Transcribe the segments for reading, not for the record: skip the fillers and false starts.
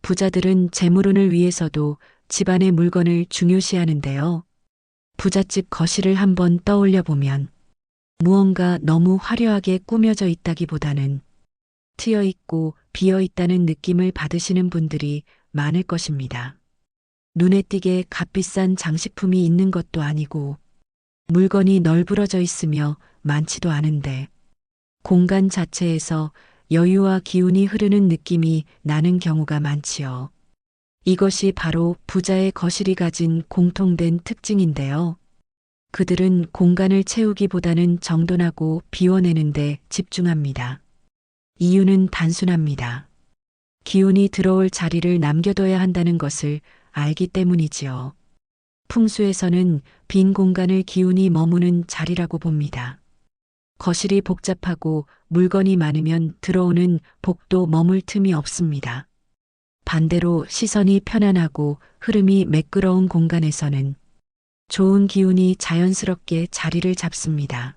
부자들은 재물운을 위해서도 집안의 물건을 중요시하는데요. 부잣집 거실을 한번 떠올려 보면 무언가 너무 화려하게 꾸며져 있다기보다는 트여 있고 비어 있다는 느낌을 받으시는 분들이 많을 것입니다. 눈에 띄게 값비싼 장식품이 있는 것도 아니고 물건이 널브러져 있으며 많지도 않은데 공간 자체에서 여유와 기운이 흐르는 느낌이 나는 경우가 많지요. 이것이 바로 부자의 거실이 가진 공통된 특징인데요. 그들은 공간을 채우기보다는 정돈하고 비워내는 데 집중합니다. 이유는 단순합니다. 기운이 들어올 자리를 남겨둬야 한다는 것을 알기 때문이지요. 풍수에서는 빈 공간을 기운이 머무는 자리라고 봅니다. 거실이 복잡하고 물건이 많으면 들어오는 복도 머물 틈이 없습니다. 반대로 시선이 편안하고 흐름이 매끄러운 공간에서는 좋은 기운이 자연스럽게 자리를 잡습니다.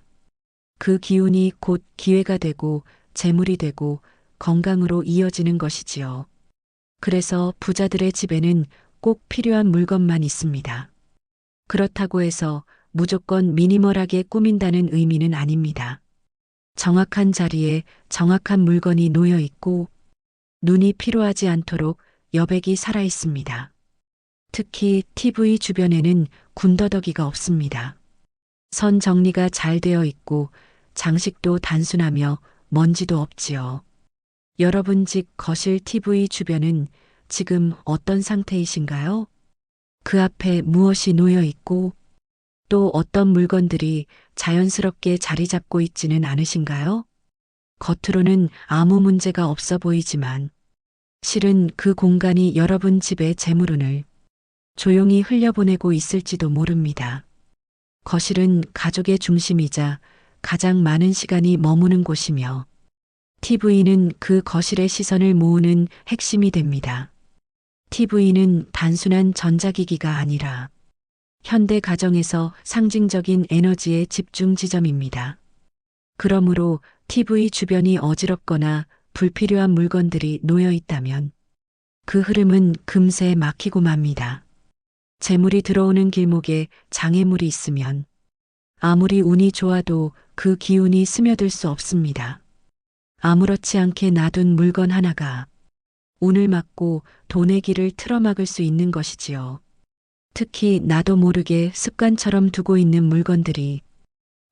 그 기운이 곧 기회가 되고 재물이 되고 건강으로 이어지는 것이지요. 그래서 부자들의 집에는 꼭 필요한 물건만 있습니다. 그렇다고 해서 무조건 미니멀하게 꾸민다는 의미는 아닙니다. 정확한 자리에 정확한 물건이 놓여 있고 눈이 피로하지 않도록 여백이 살아 있습니다. 특히 TV 주변에는 군더더기가 없습니다. 선 정리가 잘 되어 있고 장식도 단순하며 먼지도 없지요. 여러분 집 거실 TV 주변은 지금 어떤 상태이신가요? 그 앞에 무엇이 놓여 있고 또 어떤 물건들이 자연스럽게 자리 잡고 있지는 않으신가요? 겉으로는 아무 문제가 없어 보이지만 실은 그 공간이 여러분 집의 재물운을 조용히 흘려보내고 있을지도 모릅니다. 거실은 가족의 중심이자 가장 많은 시간이 머무는 곳이며 TV는 그 거실의 시선을 모으는 핵심이 됩니다. TV는 단순한 전자기기가 아니라 현대 가정에서 상징적인 에너지의 집중 지점입니다. 그러므로 TV 주변이 어지럽거나 불필요한 물건들이 놓여 있다면 그 흐름은 금세 막히고 맙니다. 재물이 들어오는 길목에 장애물이 있으면 아무리 운이 좋아도 그 기운이 스며들 수 없습니다. 아무렇지 않게 놔둔 물건 하나가 운을 막고 돈의 길을 틀어막을 수 있는 것이지요. 특히 나도 모르게 습관처럼 두고 있는 물건들이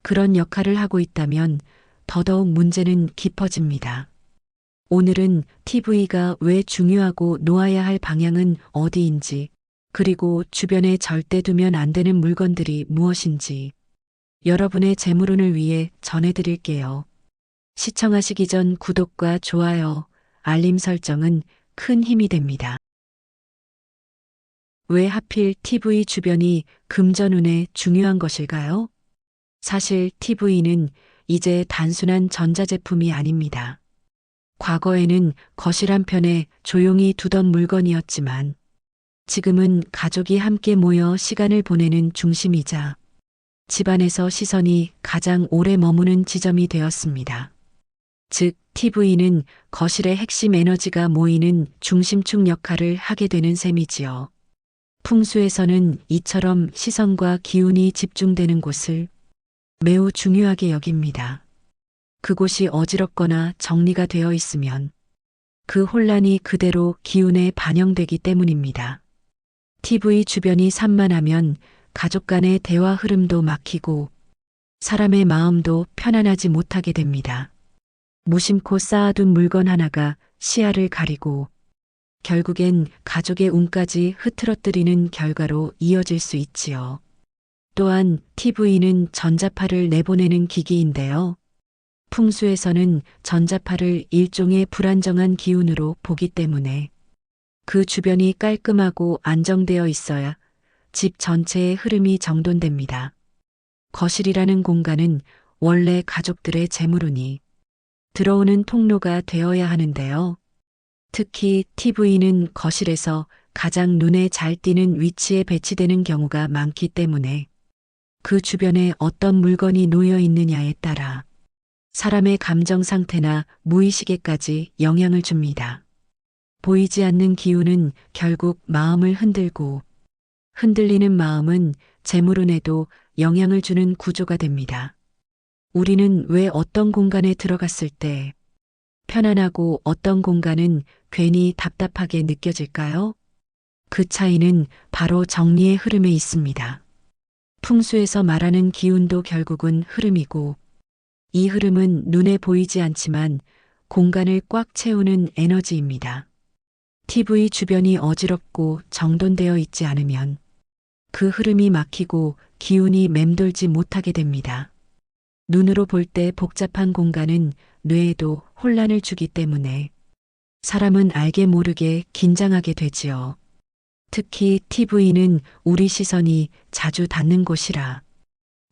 그런 역할을 하고 있다면 더더욱 문제는 깊어집니다. 오늘은 TV가 왜 중요하고 놓아야 할 방향은 어디인지, 그리고 주변에 절대 두면 안 되는 물건들이 무엇인지 여러분의 재물운을 위해 전해드릴게요. 시청하시기 전 구독과 좋아요, 알림 설정은 큰 힘이 됩니다. 왜 하필 TV 주변이 금전운에 중요한 것일까요? 사실 TV는 이제 단순한 전자제품이 아닙니다. 과거에는 거실 한편에 조용히 두던 물건이었지만 지금은 가족이 함께 모여 시간을 보내는 중심이자 집안에서 시선이 가장 오래 머무는 지점이 되었습니다. 즉, TV는 거실의 핵심 에너지가 모이는 중심축 역할을 하게 되는 셈이지요. 풍수에서는 이처럼 시선과 기운이 집중되는 곳을 매우 중요하게 여깁니다. 그곳이 어지럽거나 정리가 되어 있으면 그 혼란이 그대로 기운에 반영되기 때문입니다. TV 주변이 산만하면 가족 간의 대화 흐름도 막히고 사람의 마음도 편안하지 못하게 됩니다. 무심코 쌓아둔 물건 하나가 시야를 가리고 결국엔 가족의 운까지 흐트러뜨리는 결과로 이어질 수 있지요. 또한 TV는 전자파를 내보내는 기기인데요. 풍수에서는 전자파를 일종의 불안정한 기운으로 보기 때문에 그 주변이 깔끔하고 안정되어 있어야 집 전체의 흐름이 정돈됩니다. 거실이라는 공간은 원래 가족들의 재물운이 들어오는 통로가 되어야 하는데요. 특히 TV는 거실에서 가장 눈에 잘 띄는 위치에 배치되는 경우가 많기 때문에 그 주변에 어떤 물건이 놓여 있느냐에 따라 사람의 감정 상태나 무의식에까지 영향을 줍니다. 보이지 않는 기운은 결국 마음을 흔들고 흔들리는 마음은 재물운에도 영향을 주는 구조가 됩니다. 우리는 왜 어떤 공간에 들어갔을 때 편안하고 어떤 공간은 괜히 답답하게 느껴질까요? 그 차이는 바로 정리의 흐름에 있습니다. 풍수에서 말하는 기운도 결국은 흐름이고 이 흐름은 눈에 보이지 않지만 공간을 꽉 채우는 에너지입니다. TV 주변이 어지럽고 정돈되어 있지 않으면 그 흐름이 막히고 기운이 맴돌지 못하게 됩니다. 눈으로 볼 때 복잡한 공간은 뇌에도 혼란을 주기 때문에 사람은 알게 모르게 긴장하게 되지요. 특히 TV는 우리 시선이 자주 닿는 곳이라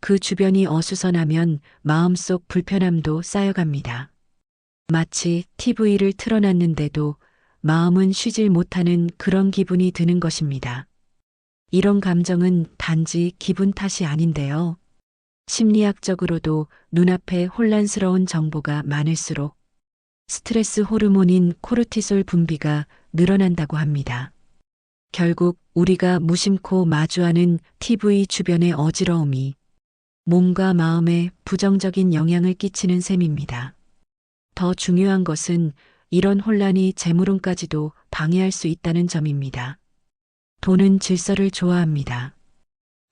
그 주변이 어수선하면 마음속 불편함도 쌓여갑니다. 마치 TV를 틀어놨는데도 마음은 쉬질 못하는 그런 기분이 드는 것입니다. 이런 감정은 단지 기분 탓이 아닌데요. 심리학적으로도 눈앞에 혼란스러운 정보가 많을수록 스트레스 호르몬인 코르티솔 분비가 늘어난다고 합니다. 결국 우리가 무심코 마주하는 TV 주변의 어지러움이 몸과 마음에 부정적인 영향을 끼치는 셈입니다. 더 중요한 것은 이런 혼란이 재물운까지도 방해할 수 있다는 점입니다. 돈은 질서를 좋아합니다.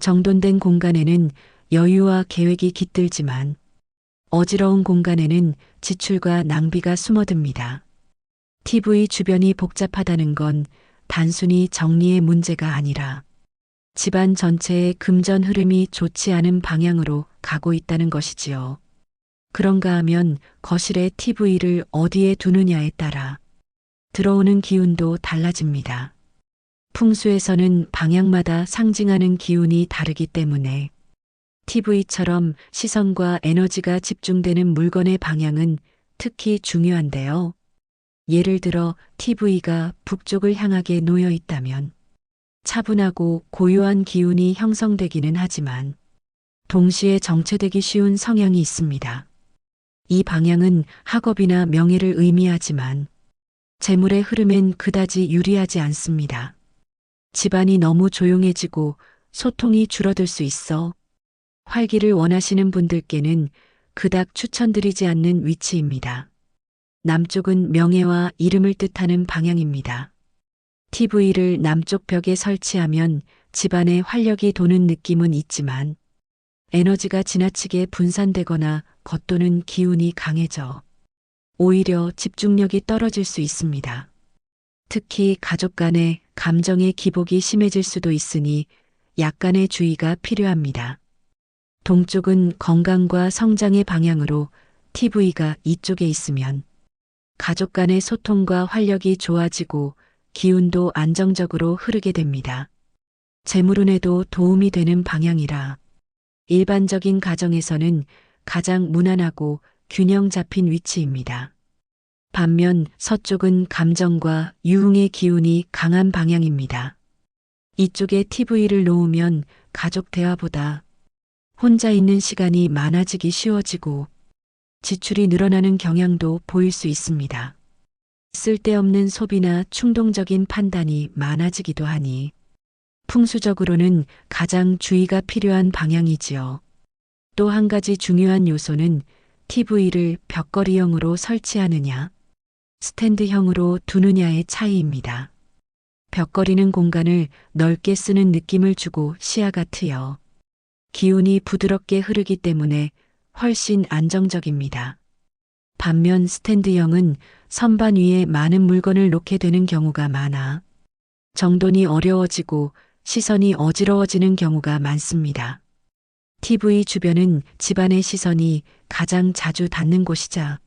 정돈된 공간에는 여유와 계획이 깃들지만 어지러운 공간에는 지출과 낭비가 숨어듭니다. TV 주변이 복잡하다는 건 단순히 정리의 문제가 아니라 집안 전체의 금전 흐름이 좋지 않은 방향으로 가고 있다는 것이지요. 그런가 하면 거실에 TV를 어디에 두느냐에 따라 들어오는 기운도 달라집니다. 풍수에서는 방향마다 상징하는 기운이 다르기 때문에 TV처럼 시선과 에너지가 집중되는 물건의 방향은 특히 중요한데요. 예를 들어 TV가 북쪽을 향하게 놓여 있다면 차분하고 고요한 기운이 형성되기는 하지만 동시에 정체되기 쉬운 성향이 있습니다. 이 방향은 학업이나 명예를 의미하지만 재물의 흐름엔 그다지 유리하지 않습니다. 집안이 너무 조용해지고 소통이 줄어들 수 있어 활기를 원하시는 분들께는 그닥 추천드리지 않는 위치입니다. 남쪽은 명예와 이름을 뜻하는 방향입니다. TV를 남쪽 벽에 설치하면 집안에 활력이 도는 느낌은 있지만 에너지가 지나치게 분산되거나 겉도는 기운이 강해져 오히려 집중력이 떨어질 수 있습니다. 특히 가족 간의 감정의 기복이 심해질 수도 있으니 약간의 주의가 필요합니다. 동쪽은 건강과 성장의 방향으로 TV가 이쪽에 있으면 가족 간의 소통과 활력이 좋아지고 기운도 안정적으로 흐르게 됩니다. 재물운에도 도움이 되는 방향이라 일반적인 가정에서는 가장 무난하고 균형 잡힌 위치입니다. 반면 서쪽은 감정과 유흥의 기운이 강한 방향입니다. 이쪽에 TV를 놓으면 가족 대화보다 혼자 있는 시간이 많아지기 쉬워지고 지출이 늘어나는 경향도 보일 수 있습니다. 쓸데없는 소비나 충동적인 판단이 많아지기도 하니 풍수적으로는 가장 주의가 필요한 방향이지요. 또 한 가지 중요한 요소는 TV를 벽걸이형으로 설치하느냐, 스탠드형으로 두느냐의 차이입니다. 벽걸이는 공간을 넓게 쓰는 느낌을 주고 시야가 트여 기운이 부드럽게 흐르기 때문에 훨씬 안정적입니다. 반면 스탠드형은 선반 위에 많은 물건을 놓게 되는 경우가 많아 정돈이 어려워지고 시선이 어지러워지는 경우가 많습니다. TV 주변은 집안의 시선이 가장 자주 닿는 곳이자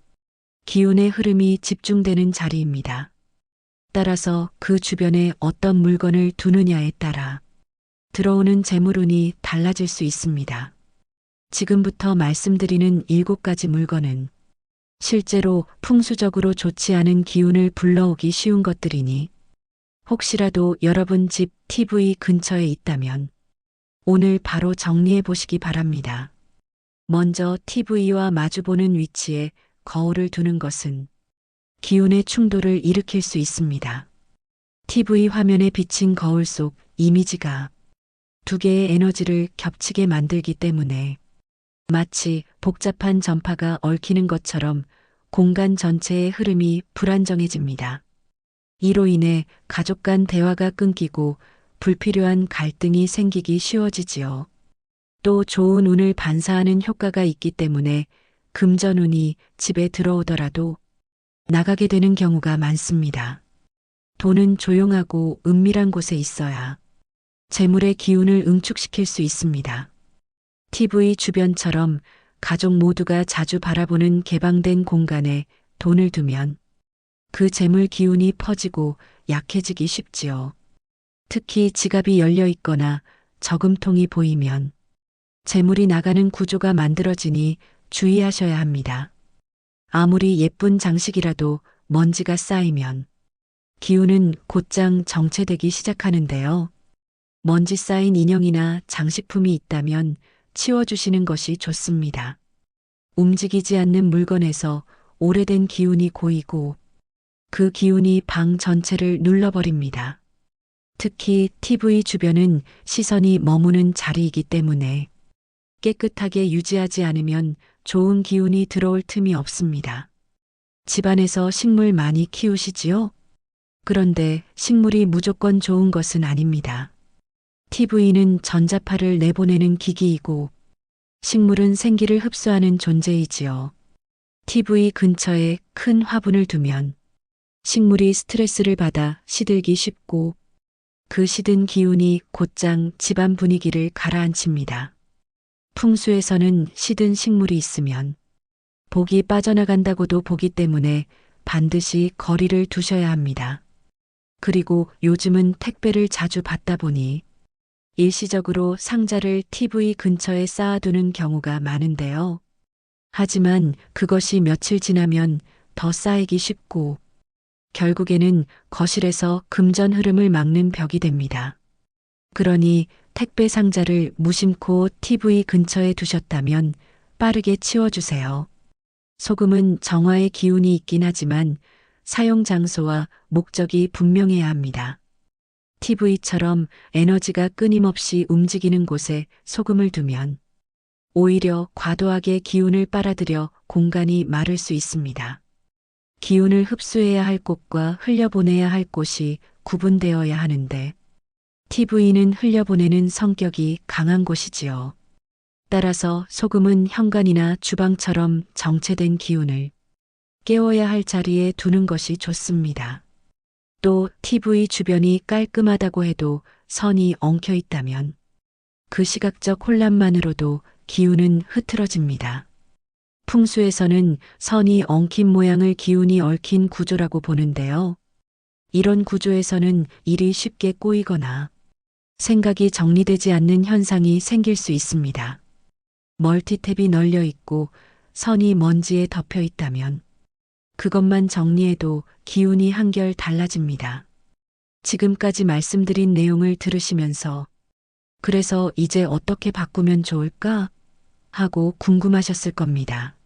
기운의 흐름이 집중되는 자리입니다. 따라서 그 주변에 어떤 물건을 두느냐에 따라 들어오는 재물운이 달라질 수 있습니다. 지금부터 말씀드리는 7가지 물건은 실제로 풍수적으로 좋지 않은 기운을 불러오기 쉬운 것들이니 혹시라도 여러분 집 TV 근처에 있다면 오늘 바로 정리해 보시기 바랍니다. 먼저 TV와 마주보는 위치에 거울을 두는 것은 기운의 충돌을 일으킬 수 있습니다. TV 화면에 비친 거울 속 이미지가 두 개의 에너지를 겹치게 만들기 때문에 마치 복잡한 전파가 얽히는 것처럼 공간 전체의 흐름이 불안정해집니다. 이로 인해 가족 간 대화가 끊기고 불필요한 갈등이 생기기 쉬워지지요. 또 좋은 운을 반사하는 효과가 있기 때문에 금전운이 집에 들어오더라도 나가게 되는 경우가 많습니다. 돈은 조용하고 은밀한 곳에 있어야 재물의 기운을 응축시킬 수 있습니다. TV 주변처럼 가족 모두가 자주 바라보는 개방된 공간에 돈을 두면 그 재물 기운이 퍼지고 약해지기 쉽지요. 특히 지갑이 열려 있거나 저금통이 보이면 재물이 나가는 구조가 만들어지니 주의하셔야 합니다. 아무리 예쁜 장식이라도 먼지가 쌓이면 기운은 곧장 정체되기 시작하는데요. 먼지 쌓인 인형이나 장식품이 있다면 치워주시는 것이 좋습니다. 움직이지 않는 물건에서 오래된 기운이 고이고 그 기운이 방 전체를 눌러버립니다. 특히 TV 주변은 시선이 머무는 자리이기 때문에 깨끗하게 유지하지 않으면 좋은 기운이 들어올 틈이 없습니다. 집안에서 식물 많이 키우시지요? 그런데 식물이 무조건 좋은 것은 아닙니다. TV는 전자파를 내보내는 기기이고 식물은 생기를 흡수하는 존재이지요. TV 근처에 큰 화분을 두면 식물이 스트레스를 받아 시들기 쉽고 그 시든 기운이 곧장 집안 분위기를 가라앉힙니다. 풍수에서는 시든 식물이 있으면 복이 빠져나간다고도 보기 때문에 반드시 거리를 두셔야 합니다. 그리고 요즘은 택배를 자주 받다 보니 일시적으로 상자를 TV 근처에 쌓아두는 경우가 많은데요. 하지만 그것이 며칠 지나면 더 쌓이기 쉽고 결국에는 거실에서 금전 흐름을 막는 벽이 됩니다. 그러니 택배 상자를 무심코 TV 근처에 두셨다면 빠르게 치워주세요. 소금은 정화의 기운이 있긴 하지만 사용 장소와 목적이 분명해야 합니다. TV처럼 에너지가 끊임없이 움직이는 곳에 소금을 두면 오히려 과도하게 기운을 빨아들여 공간이 마를 수 있습니다. 기운을 흡수해야 할 곳과 흘려보내야 할 곳이 구분되어야 하는데 TV는 흘려보내는 성격이 강한 곳이지요. 따라서 소금은 현관이나 주방처럼 정체된 기운을 깨워야 할 자리에 두는 것이 좋습니다. 또 TV 주변이 깔끔하다고 해도 선이 엉켜 있다면 그 시각적 혼란만으로도 기운은 흐트러집니다. 풍수에서는 선이 엉킨 모양을 기운이 얽힌 구조라고 보는데요. 이런 구조에서는 일이 쉽게 꼬이거나 생각이 정리되지 않는 현상이 생길 수 있습니다. 멀티탭이 널려 있고 선이 먼지에 덮여 있다면 그것만 정리해도 기운이 한결 달라집니다. 지금까지 말씀드린 내용을 들으시면서 그래서 이제 어떻게 바꾸면 좋을까? 하고 궁금하셨을 겁니다.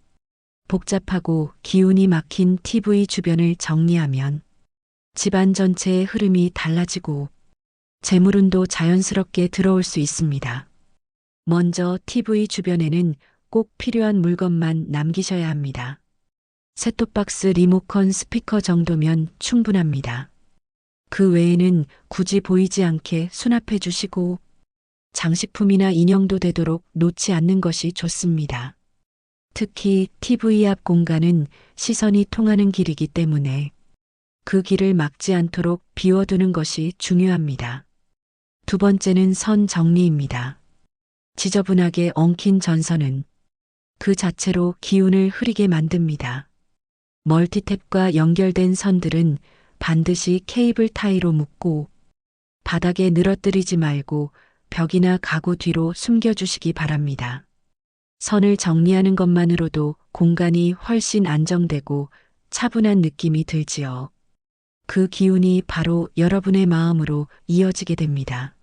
복잡하고 기운이 막힌 TV 주변을 정리하면 집안 전체의 흐름이 달라지고 재물운도 자연스럽게 들어올 수 있습니다. 먼저 TV 주변에는 꼭 필요한 물건만 남기셔야 합니다. 셋톱박스, 리모컨, 스피커 정도면 충분합니다. 그 외에는 굳이 보이지 않게 수납해 주시고 장식품이나 인형도 되도록 놓지 않는 것이 좋습니다. 특히 TV 앞 공간은 시선이 통하는 길이기 때문에 그 길을 막지 않도록 비워두는 것이 중요합니다. 두 번째는 선 정리입니다. 지저분하게 엉킨 전선은 그 자체로 기운을 흐리게 만듭니다. 멀티탭과 연결된 선들은 반드시 케이블 타이로 묶고 바닥에 늘어뜨리지 말고 벽이나 가구 뒤로 숨겨주시기 바랍니다. 선을 정리하는 것만으로도 공간이 훨씬 안정되고 차분한 느낌이 들지요. 그 기운이 바로 여러분의 마음으로 이어지게 됩니다.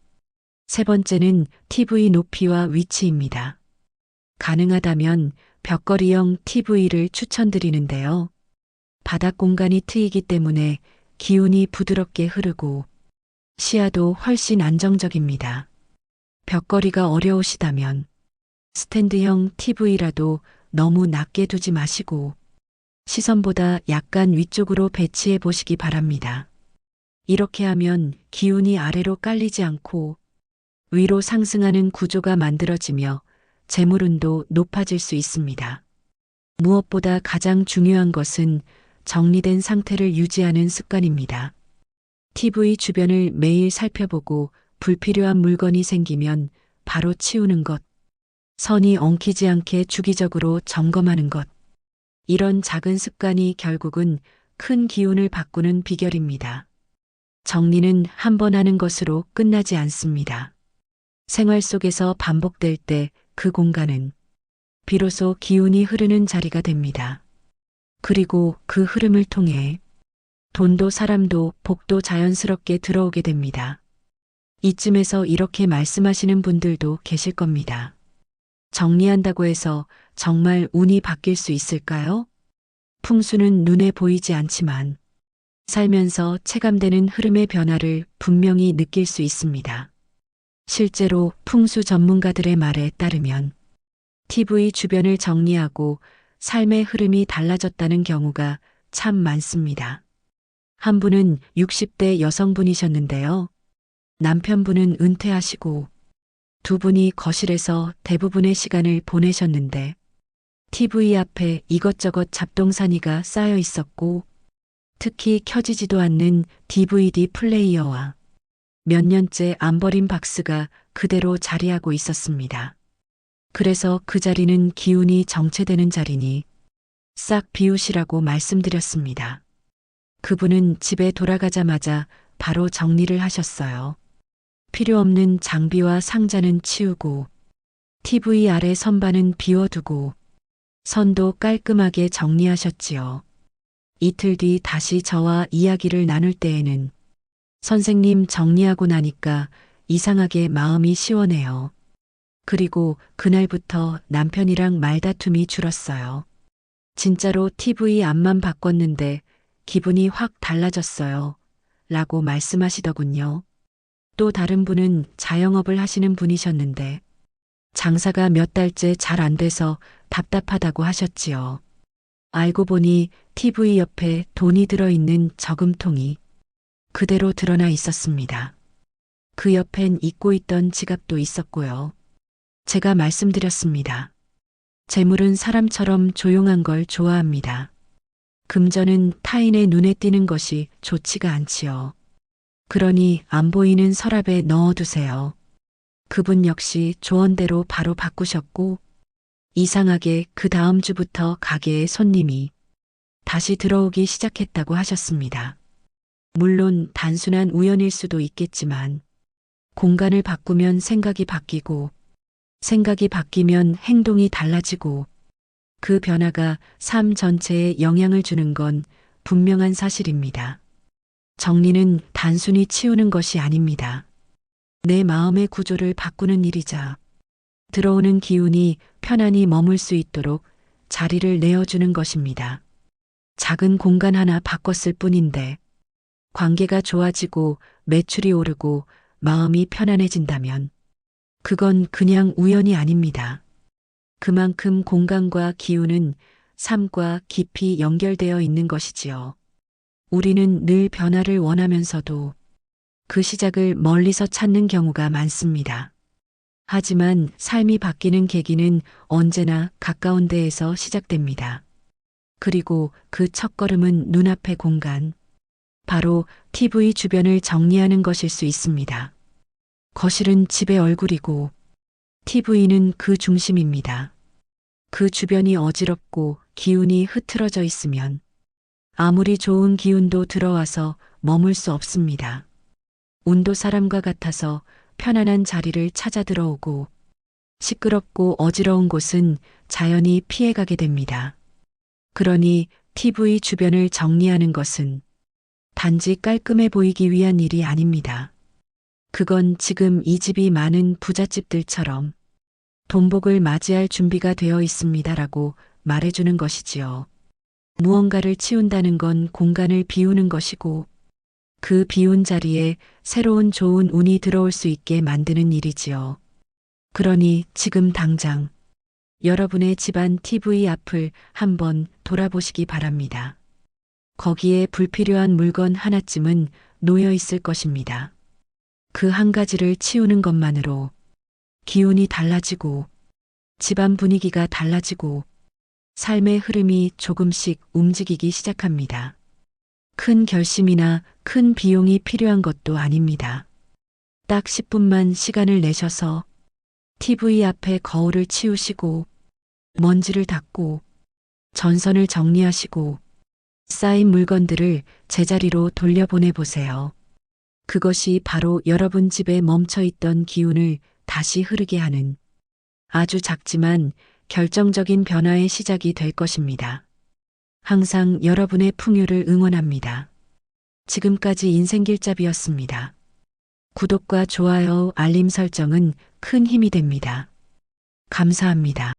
세 번째는 TV 높이와 위치입니다. 가능하다면 벽걸이형 TV를 추천드리는데요. 바닥 공간이 트이기 때문에 기운이 부드럽게 흐르고 시야도 훨씬 안정적입니다. 벽걸이가 어려우시다면 스탠드형 TV라도 너무 낮게 두지 마시고 시선보다 약간 위쪽으로 배치해 보시기 바랍니다. 이렇게 하면 기운이 아래로 깔리지 않고 위로 상승하는 구조가 만들어지며 재물운도 높아질 수 있습니다. 무엇보다 가장 중요한 것은 정리된 상태를 유지하는 습관입니다. TV 주변을 매일 살펴보고 불필요한 물건이 생기면 바로 치우는 것, 선이 엉키지 않게 주기적으로 점검하는 것, 이런 작은 습관이 결국은 큰 기운을 바꾸는 비결입니다. 정리는 한 번 하는 것으로 끝나지 않습니다. 생활 속에서 반복될 때 그 공간은 비로소 기운이 흐르는 자리가 됩니다. 그리고 그 흐름을 통해 돈도 사람도 복도 자연스럽게 들어오게 됩니다. 이쯤에서 이렇게 말씀하시는 분들도 계실 겁니다. 정리한다고 해서 정말 운이 바뀔 수 있을까요? 풍수는 눈에 보이지 않지만 살면서 체감되는 흐름의 변화를 분명히 느낄 수 있습니다. 실제로 풍수 전문가들의 말에 따르면 TV 주변을 정리하고 삶의 흐름이 달라졌다는 경우가 참 많습니다. 한 분은 60대 여성분이셨는데요. 남편분은 은퇴하시고 두 분이 거실에서 대부분의 시간을 보내셨는데 TV 앞에 이것저것 잡동사니가 쌓여 있었고 특히 켜지지도 않는 DVD 플레이어와 몇 년째 안 버린 박스가 그대로 자리하고 있었습니다. 그래서 그 자리는 기운이 정체되는 자리니 싹 비우시라고 말씀드렸습니다. 그분은 집에 돌아가자마자 바로 정리를 하셨어요. 필요 없는 장비와 상자는 치우고 TV 아래 선반은 비워두고 선도 깔끔하게 정리하셨지요. 이틀 뒤 다시 저와 이야기를 나눌 때에는 선생님 정리하고 나니까 이상하게 마음이 시원해요. 그리고 그날부터 남편이랑 말다툼이 줄었어요. 진짜로 TV 앞만 바꿨는데 기분이 확 달라졌어요. 라고 말씀하시더군요. 또 다른 분은 자영업을 하시는 분이셨는데 장사가 몇 달째 잘 안 돼서 답답하다고 하셨지요. 알고 보니 TV 옆에 돈이 들어있는 저금통이 그대로 드러나 있었습니다. 그 옆엔 잊고 있던 지갑도 있었고요. 제가 말씀드렸습니다. 재물은 사람처럼 조용한 걸 좋아합니다. 금전은 타인의 눈에 띄는 것이 좋지가 않지요. 그러니 안 보이는 서랍에 넣어두세요. 그분 역시 조언대로 바로 바꾸셨고 이상하게 그 다음 주부터 가게에 손님이 다시 들어오기 시작했다고 하셨습니다. 물론 단순한 우연일 수도 있겠지만 공간을 바꾸면 생각이 바뀌고 생각이 바뀌면 행동이 달라지고 그 변화가 삶 전체에 영향을 주는 건 분명한 사실입니다. 정리는 단순히 치우는 것이 아닙니다. 내 마음의 구조를 바꾸는 일이자 들어오는 기운이 편안히 머물 수 있도록 자리를 내어주는 것입니다. 작은 공간 하나 바꿨을 뿐인데 관계가 좋아지고 매출이 오르고 마음이 편안해진다면 그건 그냥 우연이 아닙니다. 그만큼 공간과 기운은 삶과 깊이 연결되어 있는 것이지요. 우리는 늘 변화를 원하면서도 그 시작을 멀리서 찾는 경우가 많습니다. 하지만 삶이 바뀌는 계기는 언제나 가까운 데에서 시작됩니다. 그리고 그 첫걸음은 눈앞의 공간, 바로 TV 주변을 정리하는 것일 수 있습니다. 거실은 집의 얼굴이고 TV는 그 중심입니다. 그 주변이 어지럽고 기운이 흐트러져 있으면 아무리 좋은 기운도 들어와서 머물 수 없습니다. 운도 사람과 같아서 편안한 자리를 찾아 들어오고 시끄럽고 어지러운 곳은 자연히 피해가게 됩니다. 그러니 TV 주변을 정리하는 것은 단지 깔끔해 보이기 위한 일이 아닙니다. 그건 지금 이 집이 많은 부잣집들처럼 돈복을 맞이할 준비가 되어 있습니다라고 말해주는 것이지요. 무언가를 치운다는 건 공간을 비우는 것이고 그 비운 자리에 새로운 좋은 운이 들어올 수 있게 만드는 일이지요. 그러니 지금 당장 여러분의 집안 TV 앞을 한번 돌아보시기 바랍니다. 거기에 불필요한 물건 하나쯤은 놓여 있을 것입니다. 그 한 가지를 치우는 것만으로 기운이 달라지고 집안 분위기가 달라지고 삶의 흐름이 조금씩 움직이기 시작합니다. 큰 결심이나 큰 비용이 필요한 것도 아닙니다. 딱 10분만 시간을 내셔서 TV 앞에 거울을 치우시고 먼지를 닦고 전선을 정리하시고 쌓인 물건들을 제자리로 돌려보내 보세요. 그것이 바로 여러분 집에 멈춰 있던 기운을 다시 흐르게 하는 아주 작지만 결정적인 변화의 시작이 될 것입니다. 항상 여러분의 풍요를 응원합니다. 지금까지 인생길잡이였습니다. 구독과 좋아요, 알림 설정은 큰 힘이 됩니다. 감사합니다.